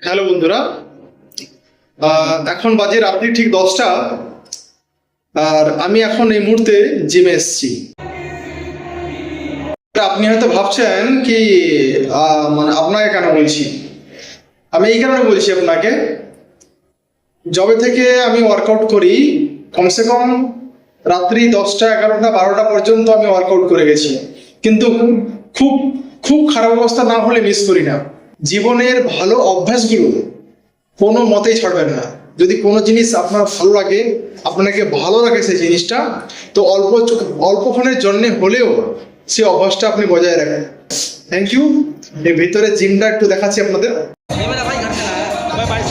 Hello বন্ধুরা, এখন বাজে রাত্রি ঠিক 10টা। আর আমি এখন এই মুহূর্তে জিমে এসেছি। আপনি হয়তো ভাবছেন কি মানে আপনাকে কেন বলছি। আমি এই কারণে বলছি আপনাকে, যবে থেকে আমি ওয়ার্কআউট করি কমসে কম রাত্রি 10টা 11টা 12টা পর্যন্ত আমি ওয়ার্কআউট করে গেছি, কিন্তু খুব খুব খারাপ অবস্থা না হলে মিস করি না। জীবনের ভালো অভ্যাসগুলো কোনো মতেই ছাড়বেন না। যদি কোনো জিনিস আপনার ভালো লাগে, আপনাকে ভালো লাগে সেই জিনিসটা, তো অল্পক্ষণের জন্য হলেও সেই অভ্যাসটা আপনি বজায় রাখেন। Thank you. এই ভিতরে জিমটা একটু দেখাচ্ছি আপনাদের। ये मेरा भाई घर चला है। भाई